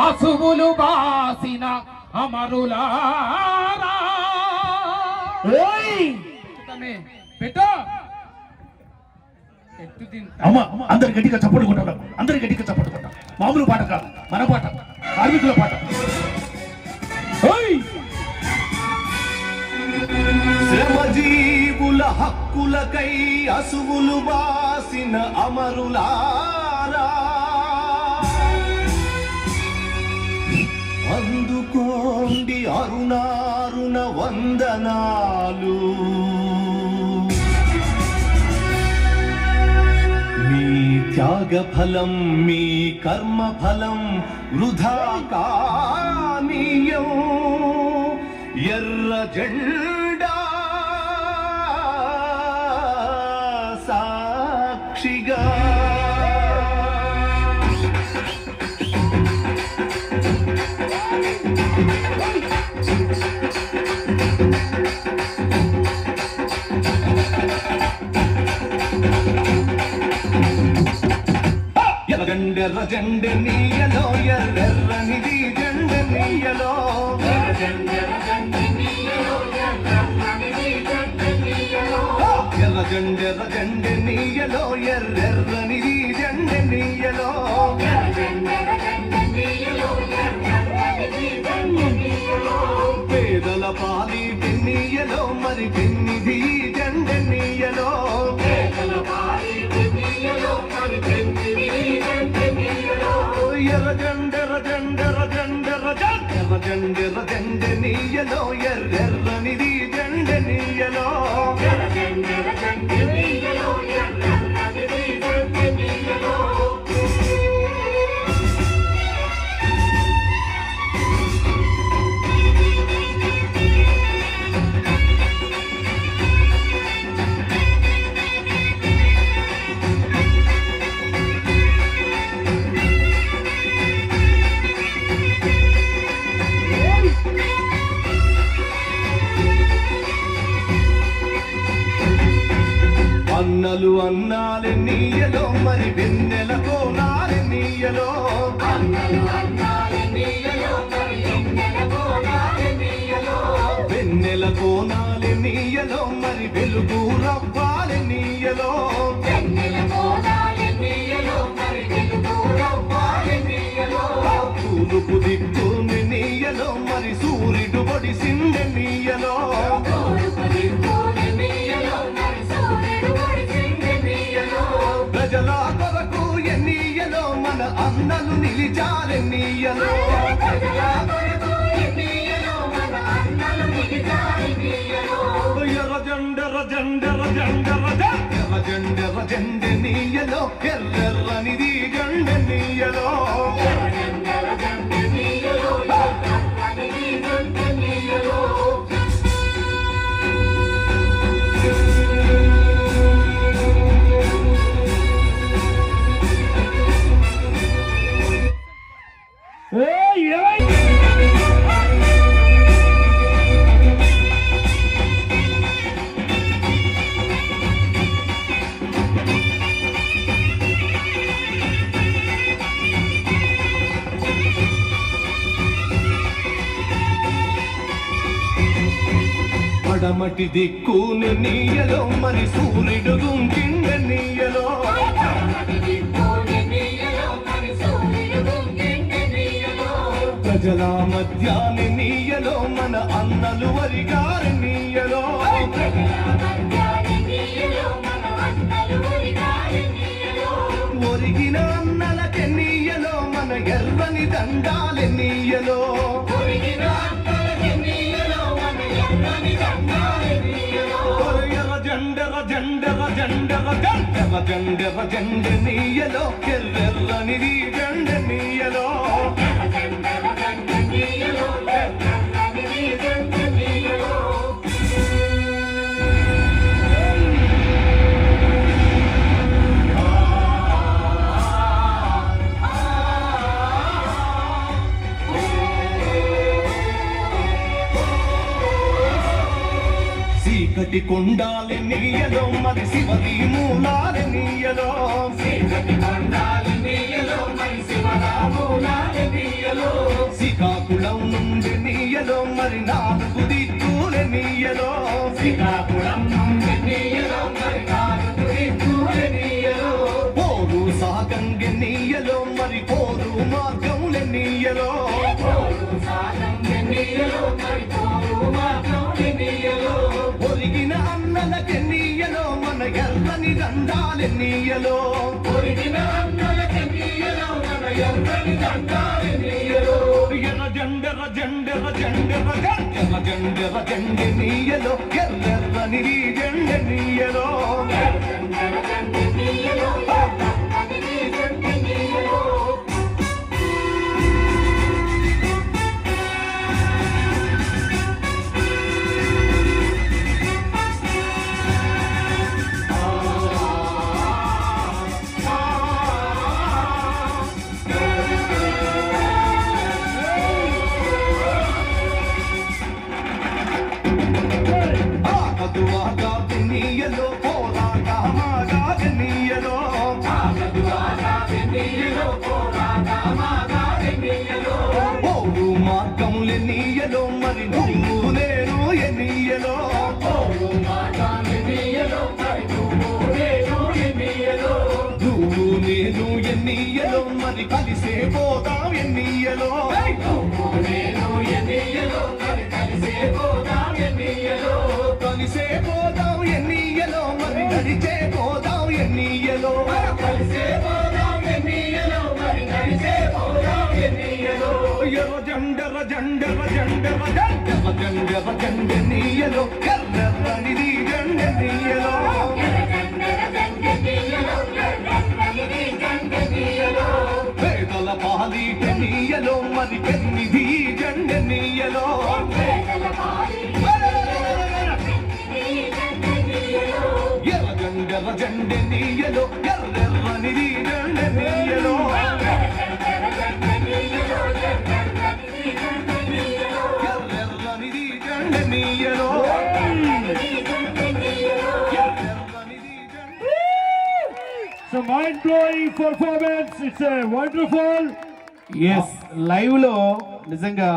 అసువులు బాసిన అమరులారా పెట్టో అమ్మ అందరు గట్టిగా చప్పట్లు కొట్టాలి, అందరు గట్టిగా చప్పట్లు కొట్టాలి. మామూలు పాట కాదు, మన పాట, కార్మికుల పాట. శ్రమజీవుల హక్కులకై అసువులు బాసిన అమరులారా అందుకోండి అరుణారుణ వందనాలు. మీ త్యాగ ఫలం, మీ కర్మ ఫలం వృధా కానీయం. ఎర్ర జెండా సాక్షిగా ఎర్ర జెండ నీయలో, ఎర్రెర్రనిది జెండ నీయలో. ఎర్ర జెండ నీయలో, ఎర్రెర్రనిది జెండ నీయలో. పేదల పాలి పెన్నీయలో, మరి పెన్నిది జెండ నీయలో. ఎర్ర జెండ నీయలో, ఎర్రెర్రనిది జెండ నీయలో. అన్నలు అన్నాలే నీయలో, మరి వెన్నెల కోనాలే నీయలో. వెన్నెల కోనాలే నీయలో, మరి వెలుగు రవ్వాలే నీయలో. తూర్పు దిక్కుని నీయలో, మరి సూర్యుడు పొడిసిందె నీయలో. ప్రజల కొరకు ఎన్నీయలో, మన అన్నలు నిలిచారె నీయలో. ఎర్ర జెండ నీయలో, ఎర్రెర్రనిది జెండ నీయలో. పడమటి దిక్కుని నీయలో, మరి సూర్యుడు గుంకిండ నీయలో. ప్రజల మధ్యాని నీయలో, మన అన్నలు వరిగారి నీయలో. ఒరిగిన అన్నలకి నీయలో, మన ఎర్రని దండాలి నీయలో. ఎర్ర జెండ నీయలో, ఎర్రెర్రనిది జెండ నీయలో. చీకటి కొండాలి నీయలో, మరి శివది మూలాలి నీయలో. చీకటి కొండాలి నీయలో, మరి శివదా మూలాలి నీయలో. శ్రీకాకుళం ఎన్నియలో మరి కారుతురిద్దు ఎన్నియలో పోరు సాగంగెన్నీయలో మరి పోరు మార్గంలెన్నీయలో ఒరిగిన అన్నలకెన్నీయలో మన ఎర్రని దండాలెన్నీయలో ఎర్ర జెండెర జెండెర జెండెర జెండెర జెండెర జెండెనీయలో ఎర్రెర్రని జెండెనీయలో నీయలో పోరాట మాగాగనీయలో ఓరు మార్గములెన్నీయలో మరి నువ్వు నేను ఎన్నీయలో నువ్వు నేను ఎన్నీయలో మరి కలిసే పోతాం ఎన్నీయలో కలిసే పోదాం ఎన్నీయలో మరి నడిచే పోదాం ఎన్నీయలో ఎర్ర జెండెర జెండెర జెండెర జెండెర జెండెర జెండెనీయలో ఎర్రెర్రనిది జెండెనీయలో పేదల పాలిటనీయలో మరి పెన్నిది జెండెనీయలో ఎర్ర జెండెర జెండెనీయలో ఎర్రెర్రనిది జెండెనీయలో ఎర్రెర్రనిది జెండెనీయలో So mind-blowing performance. It's a wonderful. Yes live లో నిజంగా